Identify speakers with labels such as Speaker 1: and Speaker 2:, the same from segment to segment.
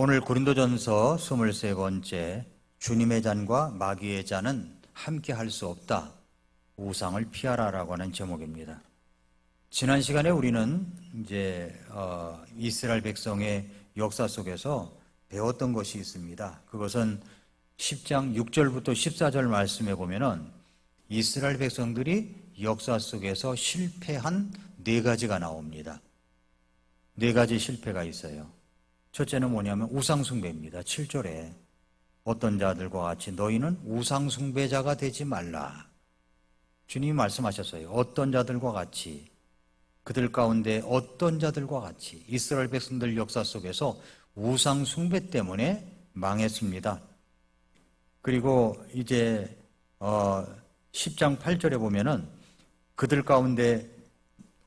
Speaker 1: 오늘 고린도전서 23번째 주님의 잔과 마귀의 잔은 함께 할 수 없다. 우상을 피하라라고 하는 제목입니다. 지난 시간에 우리는 이스라엘 백성의 역사 속에서 배웠던 것이 있습니다. 그것은 10장 6절부터 14절 말씀에 보면은 이스라엘 백성들이 역사 속에서 실패한 네 가지가 나옵니다. 네 가지 실패가 있어요. 첫째는 뭐냐면 우상숭배입니다. 7절에 어떤 자들과 같이 너희는 우상숭배자가 되지 말라. 주님이 말씀하셨어요. 어떤 자들과 같이, 그들 가운데 어떤 자들과 같이. 이스라엘 백성들 역사 속에서 우상숭배 때문에 망했습니다. 그리고 이제 10장 8절에 보면은 그들 가운데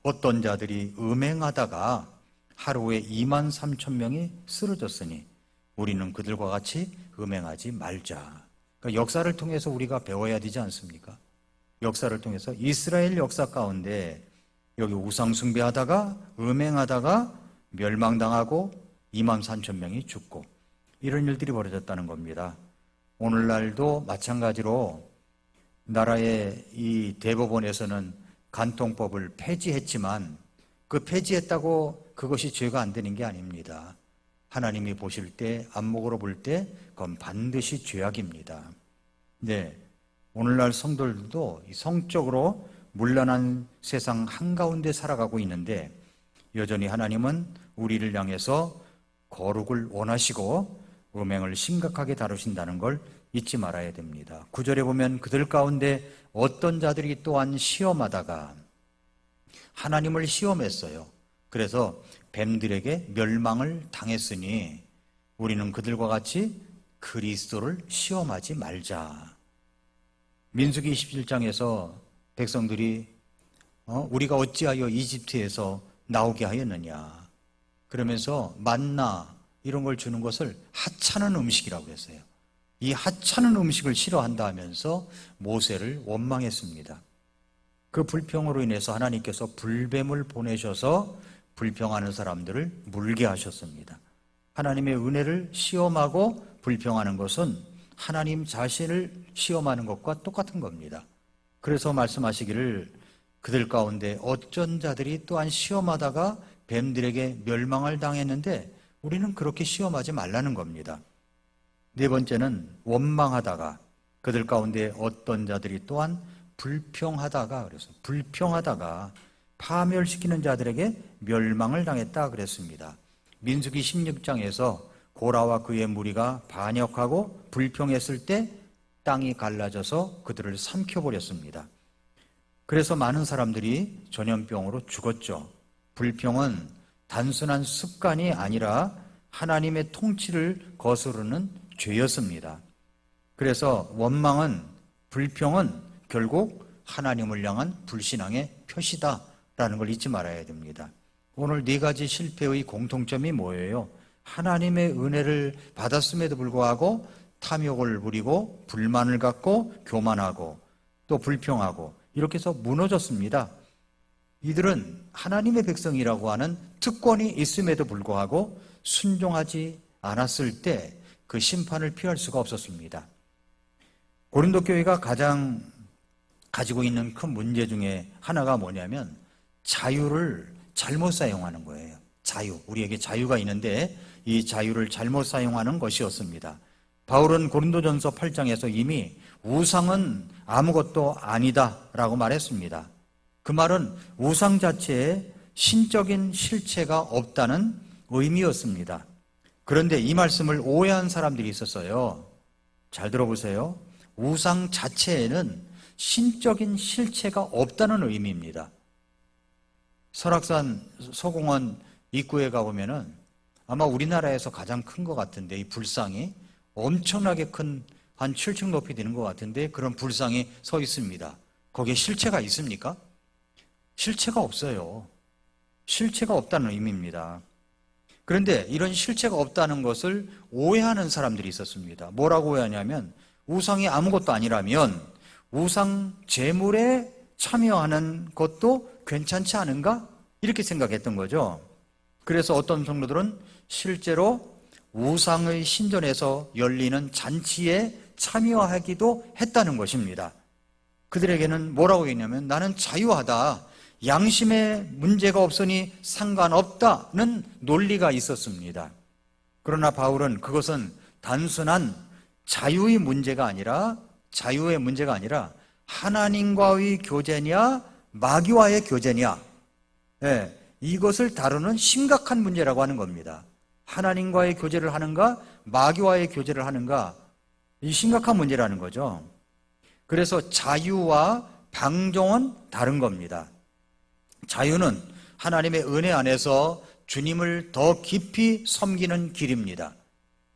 Speaker 1: 어떤 자들이 음행하다가 하루에 23,000명이 쓰러졌으니 우리는 그들과 같이 음행하지 말자. 그러니까 역사를 통해서 우리가 배워야 되지 않습니까? 역사를 통해서 이스라엘 역사 가운데 여기 우상숭배하다가 음행하다가 멸망당하고 23,000명이 죽고 이런 일들이 벌어졌다는 겁니다. 오늘날도 마찬가지로 나라의 이 대법원에서는 간통법을 폐지했지만 그 폐지했다고 그것이 죄가 안 되는 게 아닙니다. 하나님이 보실 때, 안목으로 볼 때 그건 반드시 죄악입니다. 네, 오늘날 성도들도 성적으로 문란한 세상 한가운데 살아가고 있는데 여전히 하나님은 우리를 향해서 거룩을 원하시고 음행을 심각하게 다루신다는 걸 잊지 말아야 됩니다. 9절에 보면 그들 가운데 어떤 자들이 또한 시험하다가 하나님을 시험했어요. 그래서 뱀들에게 멸망을 당했으니 우리는 그들과 같이 그리스도를 시험하지 말자. 민수기 27장에서 백성들이 우리가 어찌하여 이집트에서 나오게 하였느냐 그러면서 만나 이런 걸 주는 것을 하찮은 음식이라고 했어요. 이 하찮은 음식을 싫어한다 하면서 모세를 원망했습니다. 그 불평으로 인해서 하나님께서 불뱀을 보내셔서 불평하는 사람들을 물게 하셨습니다. 하나님의 은혜를 시험하고 불평하는 것은 하나님 자신을 시험하는 것과 똑같은 겁니다. 그래서 말씀하시기를 그들 가운데 어쩐 자들이 또한 시험하다가 뱀들에게 멸망을 당했는데 우리는 그렇게 시험하지 말라는 겁니다. 네 번째는 원망하다가 그들 가운데 어떤 자들이 또한 불평하다가 그래서 불평하다가 파멸시키는 자들에게 멸망을 당했다 그랬습니다. 민수기 16장에서 고라와 그의 무리가 반역하고 불평했을 때 땅이 갈라져서 그들을 삼켜버렸습니다. 그래서 많은 사람들이 전염병으로 죽었죠. 불평은 단순한 습관이 아니라 하나님의 통치를 거스르는 죄였습니다. 그래서 원망은, 불평은 결국 하나님을 향한 불신앙의 표시다라는 걸 잊지 말아야 됩니다. 오늘 네 가지 실패의 공통점이 뭐예요? 하나님의 은혜를 받았음에도 불구하고 탐욕을 부리고 불만을 갖고 교만하고 또 불평하고 이렇게 해서 무너졌습니다. 이들은 하나님의 백성이라고 하는 특권이 있음에도 불구하고 순종하지 않았을 때 그 심판을 피할 수가 없었습니다. 고린도 교회가 가장 가지고 있는 큰 문제 중에 하나가 뭐냐면 자유를 잘못 사용하는 거예요. 자유, 우리에게 자유가 있는데 이 자유를 잘못 사용하는 것이었습니다. 바울은 고린도전서 8장에서 이미 우상은 아무것도 아니다 라고 말했습니다. 그 말은 우상 자체에 신적인 실체가 없다는 의미였습니다. 그런데 이 말씀을 오해한 사람들이 있었어요. 잘 들어보세요. 우상 자체에는 신적인 실체가 없다는 의미입니다. 설악산 소공원 입구에 가보면은 아마 우리나라에서 가장 큰 것 같은데 이 불상이 엄청나게 큰 한 7층 높이 되는 것 같은데 그런 불상이 서 있습니다. 거기에 실체가 있습니까? 실체가 없어요. 실체가 없다는 의미입니다. 그런데 이런 실체가 없다는 것을 오해하는 사람들이 있었습니다. 뭐라고 오해하냐면 우상이 아무것도 아니라면 우상 제물에 참여하는 것도 괜찮지 않은가? 이렇게 생각했던 거죠. 그래서 어떤 성도들은 실제로 우상의 신전에서 열리는 잔치에 참여하기도 했다는 것입니다. 그들에게는 뭐라고 했냐면 나는 자유하다, 양심에 문제가 없으니 상관없다는 논리가 있었습니다. 그러나 바울은 그것은 단순한 자유의 문제가 아니라 하나님과의 교제냐 마귀와의 교제냐, 이것을 다루는 심각한 문제라고 하는 겁니다. 하나님과의 교제를 하는가 마귀와의 교제를 하는가, 이 심각한 문제라는 거죠. 그래서 자유와 방종은 다른 겁니다. 자유는 하나님의 은혜 안에서 주님을 더 깊이 섬기는 길입니다.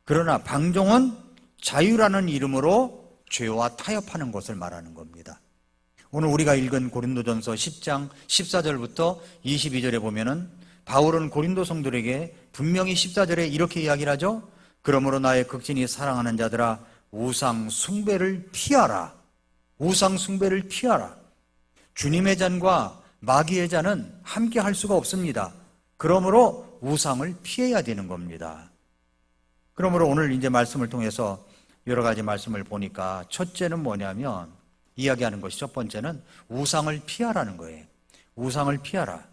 Speaker 1: 그러나 방종은 자유라는 이름으로 죄와 타협하는 것을 말하는 겁니다. 오늘 우리가 읽은 고린도전서 10장 14절부터 22절에 보면은 바울은 고린도 성도들에게 분명히 14절에 이렇게 이야기를 하죠. 그러므로 나의 극진히 사랑하는 자들아, 우상 숭배를 피하라. 우상 숭배를 피하라. 주님의 잔과 마귀의 잔은 함께 할 수가 없습니다. 그러므로 우상을 피해야 되는 겁니다. 그러므로 오늘 이제 말씀을 통해서 여러 가지 말씀을 보니까 첫째는 뭐냐면, 이야기하는 것이 첫 번째는 우상을 피하라는 거예요. 우상을 피하라.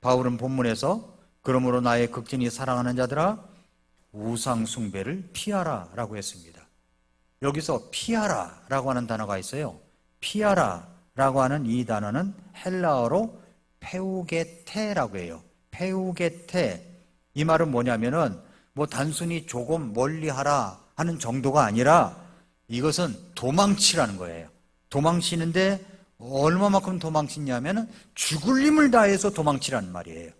Speaker 1: 바울은 본문에서 그러므로 나의 극진히 사랑하는 자들아 우상 숭배를 피하라 라고 했습니다. 여기서 피하라 라고 하는 단어가 있어요. 피하라 라고 하는 이 단어는 헬라어로 페우게테라고 해요. 페우게테. 이 말은 뭐냐면은 단순히 조금 멀리 하라 하는 정도가 아니라 이것은 도망치라는 거예요. 도망치는데 얼마만큼 도망치냐면은 죽을 힘을 다해서 도망치라는 말이에요.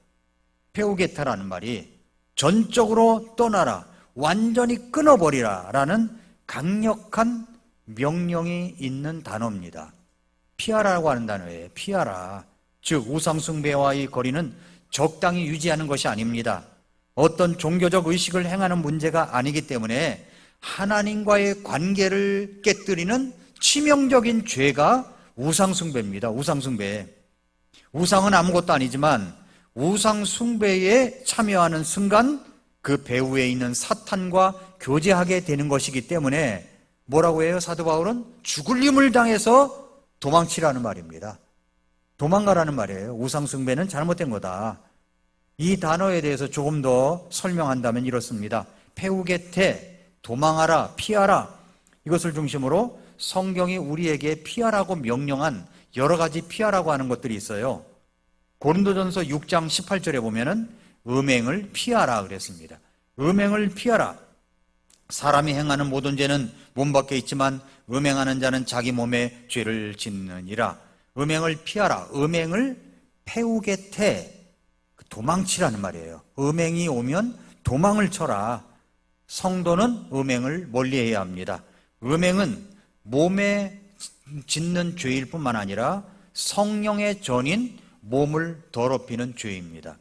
Speaker 1: 페우게타라는 말이 전적으로 떠나라, 완전히 끊어버리라 라는 강력한 명령이 있는 단어입니다. 피하라고 하는 단어예요. 피하라. 즉 우상숭배와의 거리는 적당히 유지하는 것이 아닙니다. 어떤 종교적 의식을 행하는 문제가 아니기 때문에 하나님과의 관계를 깨뜨리는 치명적인 죄가 우상숭배입니다. 우상숭배. 우상은 아무것도 아니지만 우상숭배에 참여하는 순간 그 배후에 있는 사탄과 교제하게 되는 것이기 때문에 뭐라고 해요? 사도 바울은 죽을 힘을 당해서 도망치라는 말입니다. 도망가라는 말이에요. 우상숭배는 잘못된 거다. 이 단어에 대해서 조금 더 설명한다면 이렇습니다. 페우게테, 도망하라, 피하라. 이것을 중심으로 성경이 우리에게 피하라고 명령한 여러 가지 피하라고 하는 것들이 있어요. 고린도전서 6장 18절에 보면은 음행을 피하라 그랬습니다. 음행을 피하라. 사람이 행하는 모든 죄는 몸 밖에 있지만 음행하는 자는 자기 몸에 죄를 짓느니라. 음행을 피하라. 음행을 페우게테, 도망치라는 말이에요. 음행이 오면 도망을 쳐라. 성도는 음행을 멀리해야 합니다. 음행은 몸에 짓는 죄일 뿐만 아니라 성령의 전인 몸을 더럽히는 죄입니다.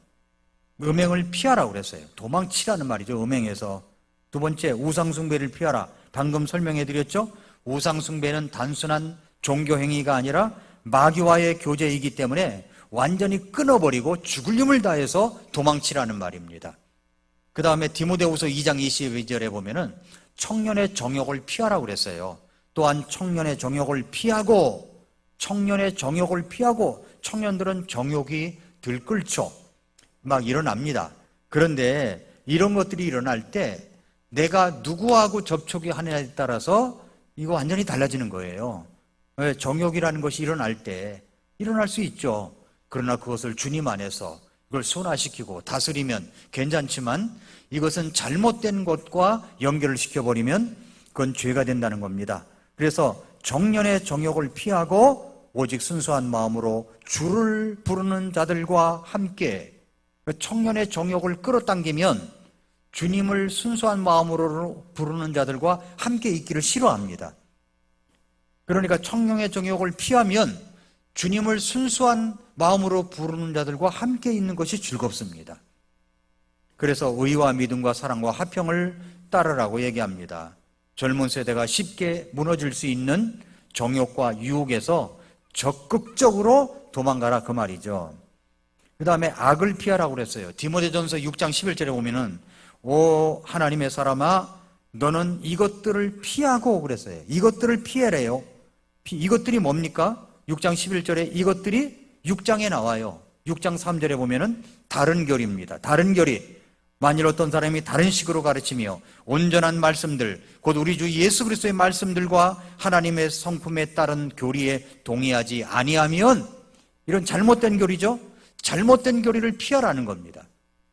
Speaker 1: 음행을 피하라고 그랬어요. 도망치라는 말이죠. 음행에서. 두 번째, 우상숭배를 피하라. 방금 설명해 드렸죠. 우상숭배는 단순한 종교 행위가 아니라 마귀와의 교제이기 때문에 완전히 끊어버리고 죽을 힘을 다해서 도망치라는 말입니다. 그 다음에 디모데후서 2장 22절에 보면은 청년의 정욕을 피하라고 그랬어요. 또한 청년의 정욕을 피하고 청년들은 정욕이 들끓죠. 막 일어납니다. 그런데 이런 것들이 일어날 때 내가 누구하고 접촉이 하느냐에 따라서 이거 완전히 달라지는 거예요. 정욕이라는 것이 일어날 때 일어날 수 있죠. 그러나 그것을 주님 안에서 그걸 순화시키고 다스리면 괜찮지만 이것은 잘못된 것과 연결을 시켜버리면 그건 죄가 된다는 겁니다. 그래서 정년의 정욕을 피하고 오직 순수한 마음으로 주를 부르는 자들과 함께, 청년의 정욕을 끌어당기면 주님을 순수한 마음으로 부르는 자들과 함께 있기를 싫어합니다. 그러니까 청년의 정욕을 피하면 주님을 순수한 마음으로 부르는 자들과 함께 있는 것이 즐겁습니다. 그래서 의와 믿음과 사랑과 화평을 따르라고 얘기합니다. 젊은 세대가 쉽게 무너질 수 있는 정욕과 유혹에서 적극적으로 도망가라 그 말이죠. 그 다음에 악을 피하라고 그랬어요. 디모데전서 6장 11절에 보면은 오 하나님의 사람아 너는 이것들을 피하고 그랬어요. 이것들을 피해래요. 이것들이 뭡니까? 6장 11절에 이것들이 6장에 나와요. 6장 3절에 보면은 다른 결의입니다. 다른 결의. 만일 어떤 사람이 다른 식으로 가르치며 온전한 말씀들, 곧 우리 주 예수 그리스도의 말씀들과 하나님의 성품에 따른 교리에 동의하지 아니하면, 이런 잘못된 교리죠. 잘못된 교리를 피하라는 겁니다.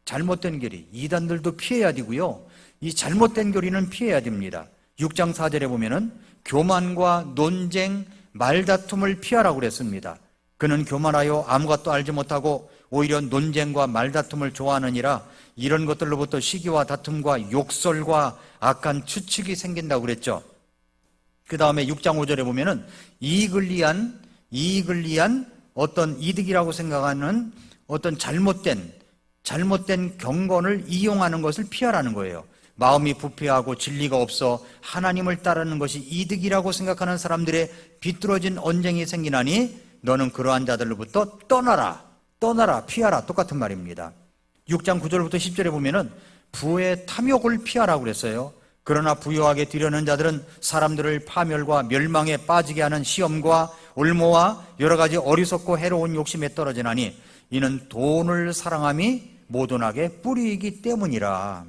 Speaker 1: 잘못된 교리, 이단들도 피해야 되고요, 이 잘못된 교리는 피해야 됩니다. 6장 4절에 보면은 교만과 논쟁, 말다툼을 피하라고 그랬습니다. 그는 교만하여 아무것도 알지 못하고 오히려 논쟁과 말다툼을 좋아하느니라. 이런 것들로부터 시기와 다툼과 욕설과 악한 추측이 생긴다고 그랬죠. 그 다음에 6장 5절에 보면은 이익을 위한 어떤 이득이라고 생각하는 어떤 잘못된 경건을 이용하는 것을 피하라는 거예요. 마음이 부패하고 진리가 없어 하나님을 따르는 것이 이득이라고 생각하는 사람들의 비뚤어진 언쟁이 생기나니 너는 그러한 자들로부터 떠나라, 피하라. 똑같은 말입니다. 6장 9절부터 10절에 보면은 부의 탐욕을 피하라고 그랬어요. 그러나 부유하게 뒤려는 자들은 사람들을 파멸과 멸망에 빠지게 하는 시험과 올모와 여러 가지 어리석고 해로운 욕심에 떨어지나니 이는 돈을 사랑함이 모돈하게 뿌리이기 때문이라.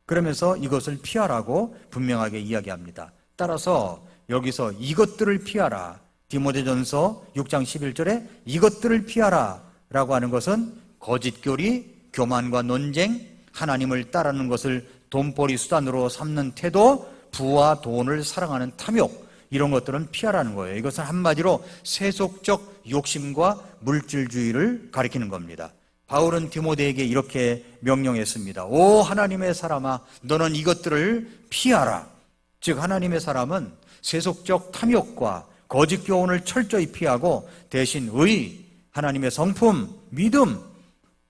Speaker 1: 그러면서 이것을 피하라고 분명하게 이야기합니다. 따라서 여기서 이것들을 피하라, 디모데전서 6장 11절에 이것들을 피하라 라고 하는 것은 거짓교리, 교만과 논쟁, 하나님을 따르는 것을 돈벌이 수단으로 삼는 태도, 부와 돈을 사랑하는 탐욕, 이런 것들은 피하라는 거예요. 이것은 한마디로 세속적 욕심과 물질주의를 가리키는 겁니다. 바울은 디모데에게 이렇게 명령했습니다. 오 하나님의 사람아 너는 이것들을 피하라. 즉 하나님의 사람은 세속적 탐욕과 거짓 교훈을 철저히 피하고 대신 의, 하나님의 성품, 믿음,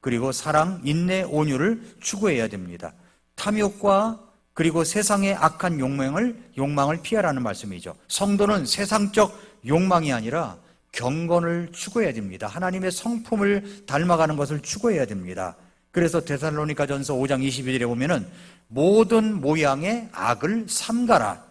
Speaker 1: 그리고 사랑, 인내, 온유를 추구해야 됩니다. 탐욕과 그리고 세상의 악한 욕망을 피하라는 말씀이죠. 성도는 세상적 욕망이 아니라 경건을 추구해야 됩니다. 하나님의 성품을 닮아가는 것을 추구해야 됩니다. 그래서 데살로니가전서 5장 22절에 보면은 모든 모양의 악을 삼가라.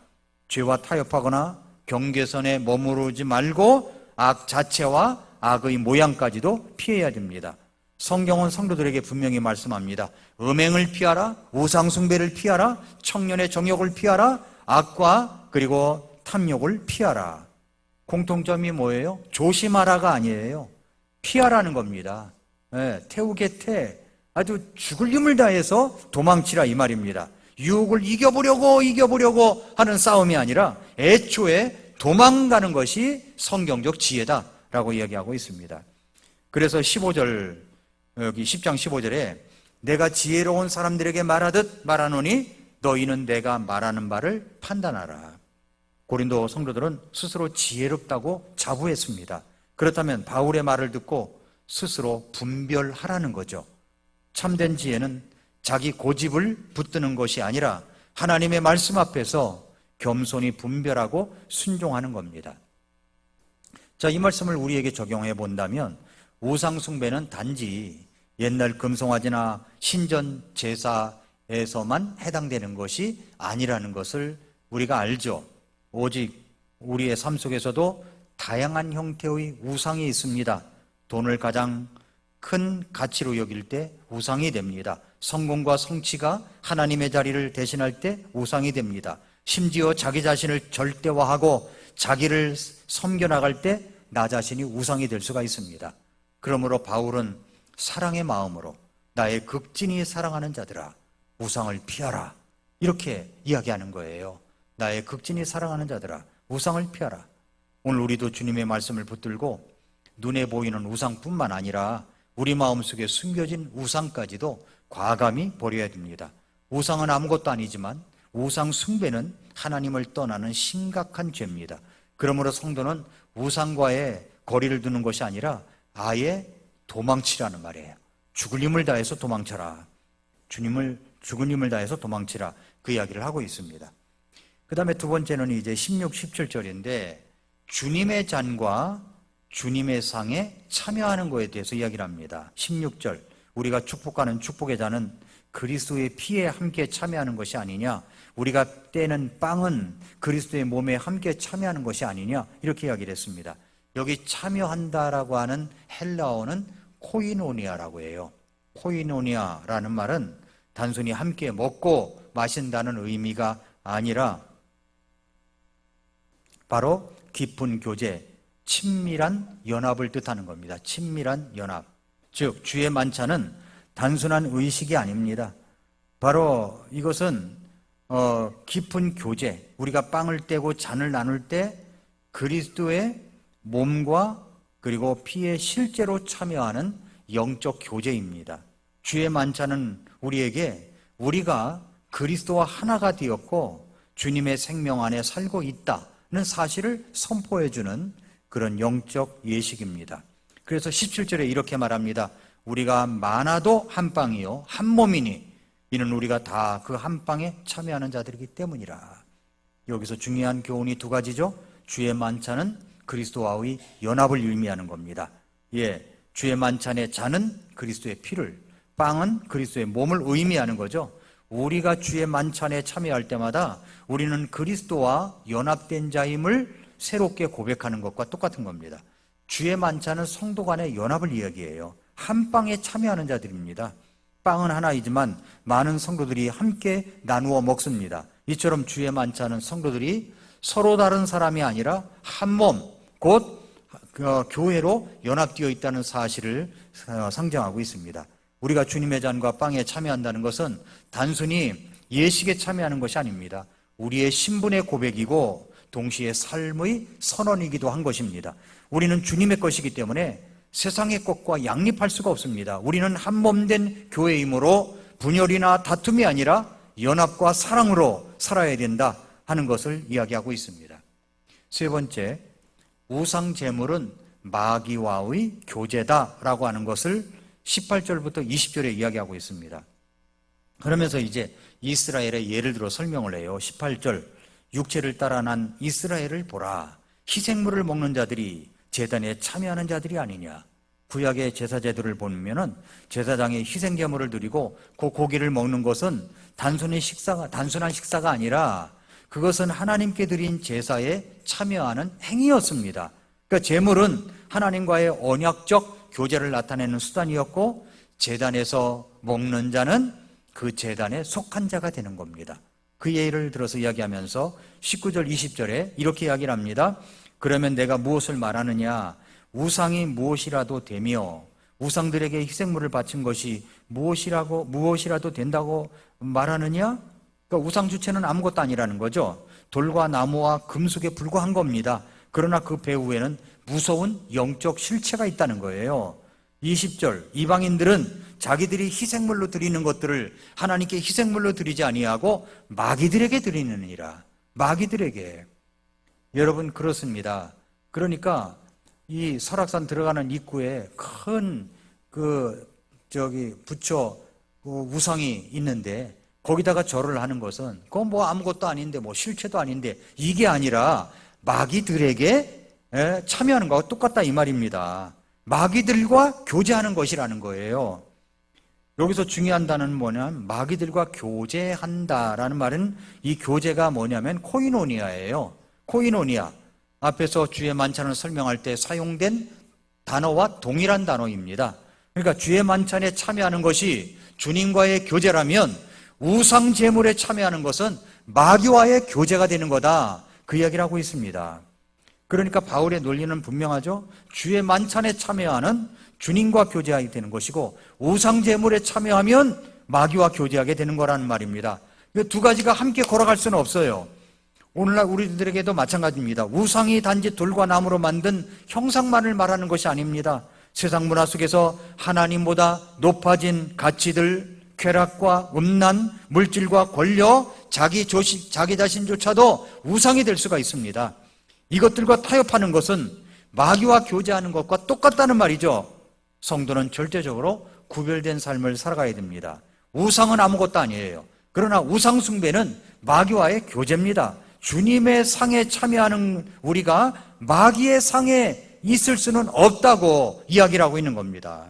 Speaker 1: 죄와 타협하거나 경계선에 머무르지 말고 악 자체와 악의 모양까지도 피해야 됩니다. 성경은 성도들에게 분명히 말씀합니다. 음행을 피하라, 우상숭배를 피하라, 청년의 정욕을 피하라, 악과 그리고 탐욕을 피하라. 공통점이 뭐예요? 조심하라가 아니에요. 피하라는 겁니다. 태우게태, 아주 죽을 힘을 다해서 도망치라 이 말입니다. 유혹을 이겨보려고 하는 싸움이 아니라 애초에 도망가는 것이 성경적 지혜다라고 이야기하고 있습니다. 그래서 15절, 여기 10장 15절에 내가 지혜로운 사람들에게 말하듯 말하노니 너희는 내가 말하는 바를 판단하라. 고린도 성도들은 스스로 지혜롭다고 자부했습니다. 그렇다면 바울의 말을 듣고 스스로 분별하라는 거죠. 참된 지혜는 자기 고집을 붙드는 것이 아니라 하나님의 말씀 앞에서 겸손히 분별하고 순종하는 겁니다. 자, 이 말씀을 우리에게 적용해 본다면 우상숭배는 단지 옛날 금송아지나 신전 제사에서만 해당되는 것이 아니라는 것을 우리가 알죠. 오직 우리의 삶 속에서도 다양한 형태의 우상이 있습니다. 돈을 가장 큰 가치로 여길 때 우상이 됩니다. 성공과 성취가 하나님의 자리를 대신할 때 우상이 됩니다. 심지어 자기 자신을 절대화하고 자기를 섬겨나갈 때 나 자신이 우상이 될 수가 있습니다. 그러므로 바울은 사랑의 마음으로 나의 극진히 사랑하는 자들아 우상을 피하라 이렇게 이야기하는 거예요. 나의 극진히 사랑하는 자들아 우상을 피하라. 오늘 우리도 주님의 말씀을 붙들고 눈에 보이는 우상뿐만 아니라 우리 마음속에 숨겨진 우상까지도 과감히 버려야 됩니다. 우상은 아무것도 아니지만 우상 숭배는 하나님을 떠나는 심각한 죄입니다. 그러므로 성도는 우상과의 거리를 두는 것이 아니라 아예 도망치라는 말이에요. 죽을 힘을 다해서 도망쳐라. 죽은 힘을 다해서 도망치라. 그 이야기를 하고 있습니다. 그 다음에 두 번째는 이제 16, 17절인데 주님의 잔과 주님의 상에 참여하는 것에 대해서 이야기를 합니다. 16절 우리가 축복하는 축복의 잔은 그리스도의 피에 함께 참여하는 것이 아니냐, 우리가 떼는 빵은 그리스도의 몸에 함께 참여하는 것이 아니냐, 이렇게 이야기를 했습니다. 여기 참여한다라고 하는 헬라어는 코이노니아라고 해요. 코이노니아라는 말은 단순히 함께 먹고 마신다는 의미가 아니라 바로 깊은 교제, 친밀한 연합을 뜻하는 겁니다. 친밀한 연합. 즉 주의 만찬은 단순한 의식이 아닙니다. 바로 이것은 깊은 교제, 우리가 빵을 떼고 잔을 나눌 때 그리스도의 몸과 그리고 피에 실제로 참여하는 영적 교제입니다. 주의 만찬은 우리에게 우리가 그리스도와 하나가 되었고 주님의 생명 안에 살고 있다는 사실을 선포해주는 그런 영적 예식입니다. 그래서 17절에 이렇게 말합니다. 우리가 많아도 한 빵이요 한 몸이니 이는 우리가 다 그 한 빵에 참여하는 자들이기 때문이라. 여기서 중요한 교훈이 두 가지죠. 주의 만찬은 그리스도와의 연합을 의미하는 겁니다. 주의 만찬의 잔은 그리스도의 피를, 빵은 그리스도의 몸을 의미하는 거죠. 우리가 주의 만찬에 참여할 때마다 우리는 그리스도와 연합된 자임을 새롭게 고백하는 것과 똑같은 겁니다. 주의 만찬은 성도 간의 연합을 이야기해요. 한 빵에 참여하는 자들입니다. 빵은 하나이지만 많은 성도들이 함께 나누어 먹습니다. 이처럼 주의 만찬은 성도들이 서로 다른 사람이 아니라 한 몸, 곧 교회로 연합되어 있다는 사실을 상징하고 있습니다. 우리가 주님의 잔과 빵에 참여한다는 것은 단순히 예식에 참여하는 것이 아닙니다. 우리의 신분의 고백이고 동시에 삶의 선언이기도 한 것입니다. 우리는 주님의 것이기 때문에 세상의 것과 양립할 수가 없습니다. 우리는 한 몸된 교회이므로 분열이나 다툼이 아니라 연합과 사랑으로 살아야 된다 하는 것을 이야기하고 있습니다. 세 번째, 우상 제물은 마귀와의 교제다라고 하는 것을 18절부터 20절에 이야기하고 있습니다. 그러면서 이제 이스라엘의 예를 들어 설명을 해요. 18절, 육체를 따라 난 이스라엘을 보라. 희생물을 먹는 자들이 제단에 참여하는 자들이 아니냐. 구약의 제사제도를 보면은 제사장이 희생제물을 드리고 그 고기를 먹는 것은 단순한 식사가 아니라 그것은 하나님께 드린 제사에 참여하는 행위였습니다. 그러니까 제물은 하나님과의 언약적 교제를 나타내는 수단이었고 제단에서 먹는 자는 그 제단에 속한 자가 되는 겁니다. 그 예를 들어서 이야기하면서 19절 20절에 이렇게 이야기를 합니다. 그러면 내가 무엇을 말하느냐? 우상이 무엇이라도 되며 우상들에게 희생물을 바친 것이 무엇이라도 된다고 말하느냐? 그러니까 우상 주체는 아무것도 아니라는 거죠. 돌과 나무와 금속에 불과한 겁니다. 그러나 그 배후에는 무서운 영적 실체가 있다는 거예요. 20절, 이방인들은 자기들이 희생물로 드리는 것들을 하나님께 희생물로 드리지 아니하고 마귀들에게 드리느니라. 마귀들에게. 여러분 그렇습니다. 그러니까 이 설악산 들어가는 입구에 큰 부처 우상이 있는데 거기다가 절을 하는 것은 그건 뭐 아무것도 아닌데 뭐 실체도 아닌데 이게 아니라 마귀들에게 참여하는 것과 똑같다 이 말입니다. 마귀들과 교제하는 것이라는 거예요. 여기서 중요한 단어는 뭐냐면 마귀들과 교제한다라는 말은 이 교제가 뭐냐면 코이노니아예요. 코이노니아. 앞에서 주의 만찬을 설명할 때 사용된 단어와 동일한 단어입니다. 그러니까 주의 만찬에 참여하는 것이 주님과의 교제라면 우상 제물에 참여하는 것은 마귀와의 교제가 되는 거다. 그 이야기를 하고 있습니다. 그러니까 바울의 논리는 분명하죠. 주의 만찬에 참여하는 주님과 교제하게 되는 것이고 우상 제물에 참여하면 마귀와 교제하게 되는 거라는 말입니다. 이 두 가지가 함께 걸어갈 수는 없어요. 오늘날 우리들에게도 마찬가지입니다. 우상이 단지 돌과 나무로 만든 형상만을 말하는 것이 아닙니다. 세상 문화 속에서 하나님보다 높아진 가치들, 쾌락과 음란, 물질과 권력, 자기 자신조차도 우상이 될 수가 있습니다. 이것들과 타협하는 것은 마귀와 교제하는 것과 똑같다는 말이죠. 성도는 절대적으로 구별된 삶을 살아가야 됩니다. 우상은 아무것도 아니에요. 그러나 우상 숭배는 마귀와의 교제입니다. 주님의 상에 참여하는 우리가 마귀의 상에 있을 수는 없다고 이야기를 하고 있는 겁니다.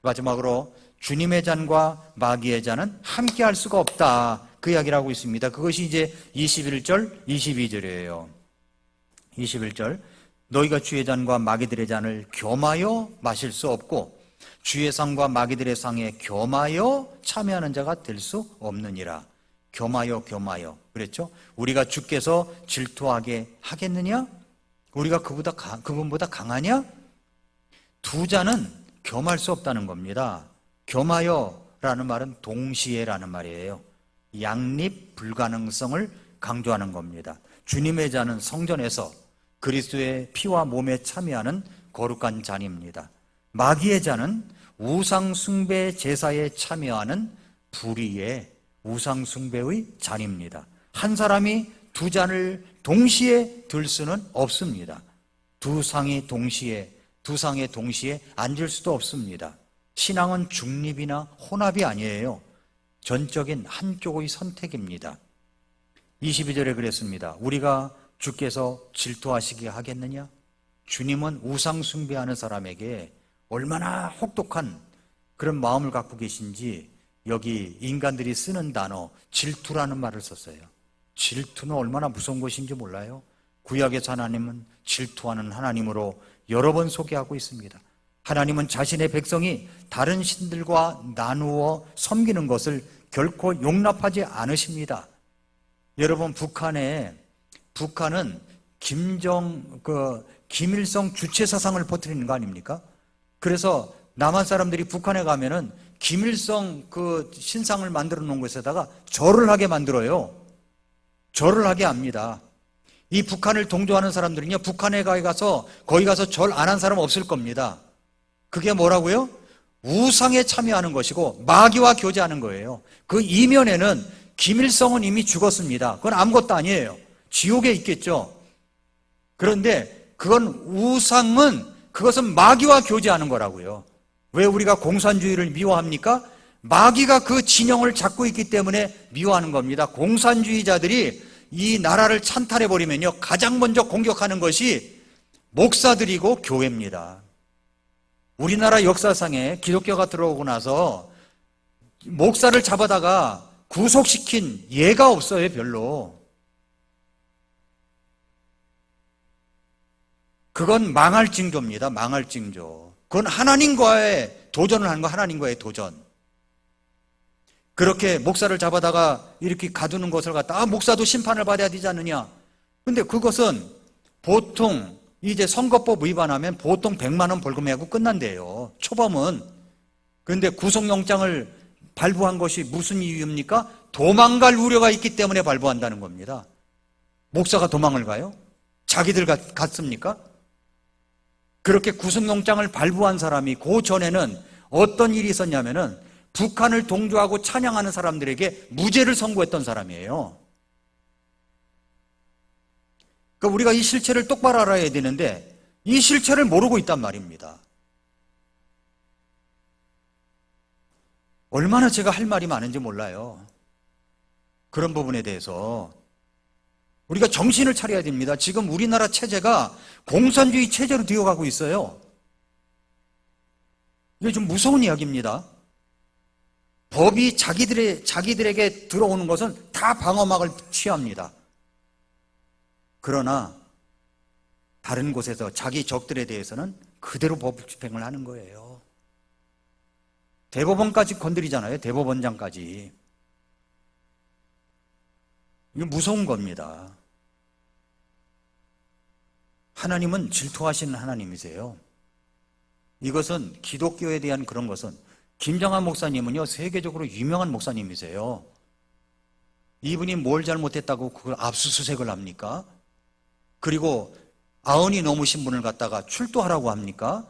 Speaker 1: 마지막으로 주님의 잔과 마귀의 잔은 함께 할 수가 없다. 그 이야기를 하고 있습니다. 그것이 이제 21절, 22절이에요. 21절. 너희가 주의 잔과 마귀들의 잔을 겸하여 마실 수 없고 주의 상과 마귀들의 상에 겸하여 참여하는 자가 될 수 없느니라. 겸하여 그랬죠? 우리가 주께서 질투하게 하겠느냐? 우리가 그분보다 강하냐? 두 잔은 겸할 수 없다는 겁니다. 겸하여라는 말은 동시에라는 말이에요. 양립 불가능성을 강조하는 겁니다. 주님의 잔은 성전에서 그리스도의 피와 몸에 참여하는 거룩한 잔입니다. 마귀의 잔은 우상 숭배 제사에 참여하는 불의의 우상 숭배의 잔입니다. 한 사람이 두 잔을 동시에 들 수는 없습니다. 두 상에 동시에 앉을 수도 없습니다. 신앙은 중립이나 혼합이 아니에요. 전적인 한쪽의 선택입니다. 22절에 그랬습니다. 우리가 주께서 질투하시게 하겠느냐? 주님은 우상 숭배하는 사람에게 얼마나 혹독한 그런 마음을 갖고 계신지 여기 인간들이 쓰는 단어 질투라는 말을 썼어요. 질투는 얼마나 무서운 것인지 몰라요? 구약에서 하나님은 질투하는 하나님으로 여러 번 소개하고 있습니다. 하나님은 자신의 백성이 다른 신들과 나누어 섬기는 것을 결코 용납하지 않으십니다. 여러분, 북한은 김일성 주체 사상을 퍼뜨리는 거 아닙니까? 그래서 남한 사람들이 북한에 가면은 김일성 그 신상을 만들어 놓은 곳에다가 절을 하게 만들어요. 절을 하게 합니다. 이 북한을 동조하는 사람들은요, 북한에 가서 거기 가서 절 안 한 사람 없을 겁니다. 그게 뭐라고요? 우상에 참여하는 것이고 마귀와 교제하는 거예요. 그 이면에는 김일성은 이미 죽었습니다. 그건 아무것도 아니에요. 지옥에 있겠죠. 그런데 그것은 마귀와 교제하는 거라고요. 왜 우리가 공산주의를 미워합니까? 마귀가 그 진영을 잡고 있기 때문에 미워하는 겁니다. 공산주의자들이 이 나라를 찬탈해버리면요, 가장 먼저 공격하는 것이 목사들이고 교회입니다. 우리나라 역사상에 기독교가 들어오고 나서 목사를 잡아다가 구속시킨 예가 없어요, 별로. 그건 망할 징조입니다. 망할 징조. 그건 하나님과의 도전을 하는 거, 하나님과의 도전. 그렇게 목사를 잡아다가 이렇게 가두는 것을 갖다 목사도 심판을 받아야 되지 않느냐. 근데 그것은 보통 이제 선거법 위반하면 보통 100만 원 벌금하고 끝난대요. 초범은. 그런데 구속영장을 발부한 것이 무슨 이유입니까? 도망갈 우려가 있기 때문에 발부한다는 겁니다. 목사가 도망을 가요? 자기들 갔습니까? 그렇게 구속영장을 발부한 사람이 그 전에는 어떤 일이 있었냐면은 북한을 동조하고 찬양하는 사람들에게 무죄를 선고했던 사람이에요. 그러니까 우리가 이 실체를 똑바로 알아야 되는데 이 실체를 모르고 있단 말입니다. 얼마나 제가 할 말이 많은지 몰라요. 그런 부분에 대해서 우리가 정신을 차려야 됩니다. 지금 우리나라 체제가 공산주의 체제로 되어가고 있어요. 이게 좀 무서운 이야기입니다. 법이 자기들에게 들어오는 것은 다 방어막을 취합니다. 그러나 다른 곳에서 자기 적들에 대해서는 그대로 법 집행을 하는 거예요. 대법원까지 건드리잖아요. 대법원장까지. 이게 무서운 겁니다. 하나님은 질투하시는 하나님이세요. 이것은 기독교에 대한 그런 것은 김정한 목사님은요, 세계적으로 유명한 목사님이세요. 이분이 뭘 잘못했다고 그걸 압수수색을 합니까? 그리고 아흔이 넘으신 분을 갖다가 출두하라고 합니까?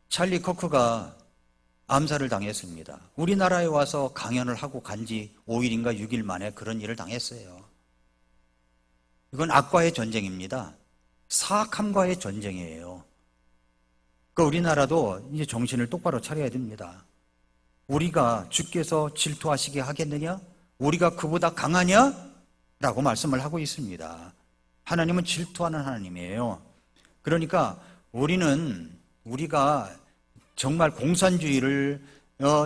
Speaker 1: 찰리 커크가 암살을 당했습니다. 우리나라에 와서 강연을 하고 간 지 5일인가 6일 만에 그런 일을 당했어요. 이건 악과의 전쟁입니다. 사악함과의 전쟁이에요. 그러니까 우리나라도 이제 정신을 똑바로 차려야 됩니다. 우리가 주께서 질투하시게 하겠느냐? 우리가 그보다 강하냐? 라고 말씀을 하고 있습니다. 하나님은 질투하는 하나님이에요. 그러니까 우리가 정말 공산주의를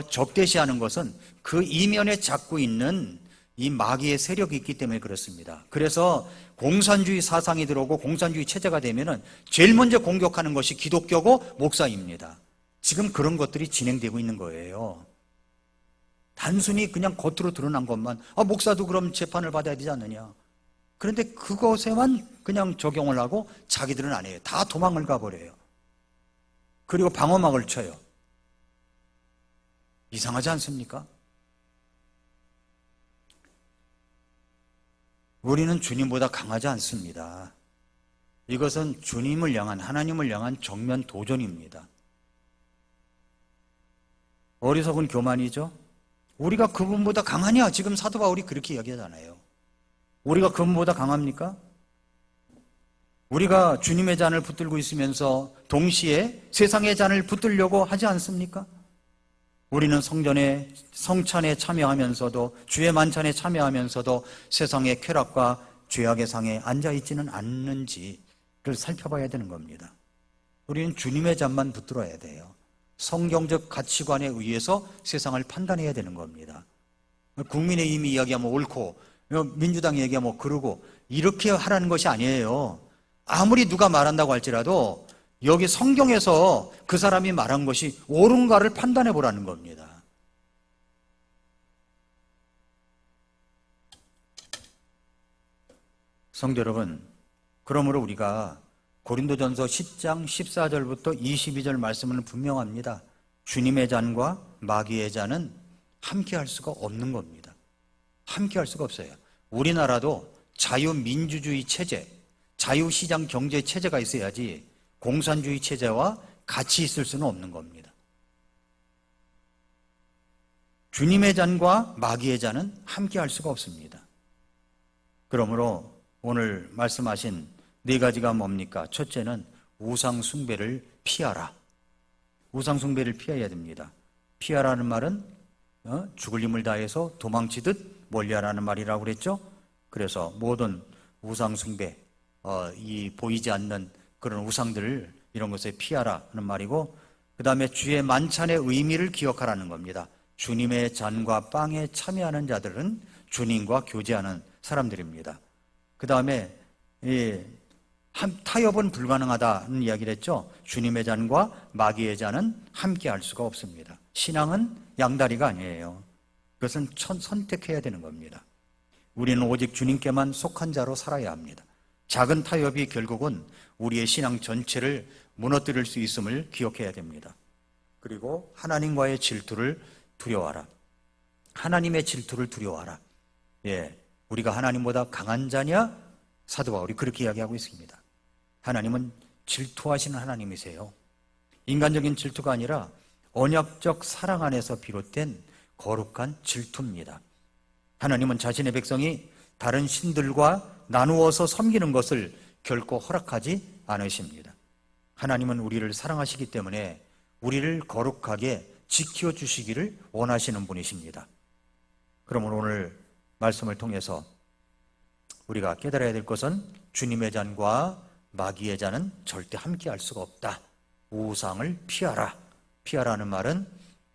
Speaker 1: 적대시하는 것은 그 이면에 잡고 있는 이 마귀의 세력이 있기 때문에 그렇습니다. 그래서 공산주의 사상이 들어오고 공산주의 체제가 되면은 제일 먼저 공격하는 것이 기독교고 목사입니다. 지금 그런 것들이 진행되고 있는 거예요. 단순히 그냥 겉으로 드러난 것만, 목사도 그럼 재판을 받아야 되지 않느냐. 그런데 그것에만 그냥 적용을 하고 자기들은 안 해요. 다 도망을 가버려요. 그리고 방어막을 쳐요. 이상하지 않습니까? 우리는 주님보다 강하지 않습니다. 이것은 주님을 향한, 하나님을 향한 정면 도전입니다. 어리석은 교만이죠. 우리가 그분보다 강하냐? 지금 사도 바울이 그렇게 이야기하잖아요. 우리가 그분보다 강합니까? 우리가 주님의 잔을 붙들고 있으면서 동시에 세상의 잔을 붙들려고 하지 않습니까? 우리는 성찬에 참여하면서도, 주의 만찬에 참여하면서도 세상의 쾌락과 죄악의 상에 앉아있지는 않는지를 살펴봐야 되는 겁니다. 우리는 주님의 잔만 붙들어야 돼요. 성경적 가치관에 의해서 세상을 판단해야 되는 겁니다. 국민의힘이 이야기하면 옳고 민주당이 얘기하면 그러고 이렇게 하라는 것이 아니에요. 아무리 누가 말한다고 할지라도 여기 성경에서 그 사람이 말한 것이 옳은가를 판단해 보라는 겁니다. 성도 여러분, 그러므로 우리가 고린도전서 10장 14절부터 22절 말씀은 분명합니다. 주님의 잔과 마귀의 잔은 함께 할 수가 없는 겁니다. 함께 할 수가 없어요. 우리나라도 자유민주주의 체제, 자유시장 경제 체제가 있어야지 공산주의 체제와 같이 있을 수는 없는 겁니다. 주님의 잔과 마귀의 잔은 함께 할 수가 없습니다. 그러므로 오늘 말씀하신 네 가지가 뭡니까? 첫째는 우상 숭배를 피하라. 우상 숭배를 피해야 됩니다. 피하라는 말은 죽을 힘을 다해서 도망치듯 멀리하라는 말이라고 그랬죠. 그래서 모든 우상 숭배, 이 보이지 않는 그런 우상들, 이런 것에 피하라는 말이고, 그 다음에 주의 만찬의 의미를 기억하라는 겁니다. 주님의 잔과 빵에 참여하는 자들은 주님과 교제하는 사람들입니다. 그 다음에 타협은 불가능하다는 이야기를 했죠. 주님의 잔과 마귀의 잔은 함께 할 수가 없습니다. 신앙은 양다리가 아니에요. 그것은 선택해야 되는 겁니다. 우리는 오직 주님께만 속한 자로 살아야 합니다. 작은 타협이 결국은 우리의 신앙 전체를 무너뜨릴 수 있음을 기억해야 됩니다. 그리고 하나님과의 질투를 두려워하라. 하나님의 질투를 두려워하라. 우리가 하나님보다 강한 자냐? 사도 바울이 그렇게 이야기하고 있습니다. 하나님은 질투하시는 하나님이세요. 인간적인 질투가 아니라 언약적 사랑 안에서 비롯된 거룩한 질투입니다. 하나님은 자신의 백성이 다른 신들과 나누어서 섬기는 것을 결코 허락하지 않으십니다. 하나님은 우리를 사랑하시기 때문에 우리를 거룩하게 지켜주시기를 원하시는 분이십니다. 그러므로 오늘 말씀을 통해서 우리가 깨달아야 될 것은 주님의 잔과 마귀의 잔은 절대 함께 할 수가 없다. 우상을 피하라. 피하라는 말은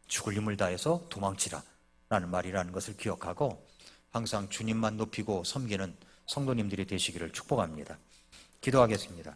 Speaker 1: 죽을 힘을 다해서 도망치라 라는 말이라는 것을 기억하고 항상 주님만 높이고 섬기는 성도님들이 되시기를 축복합니다. 기도하겠습니다.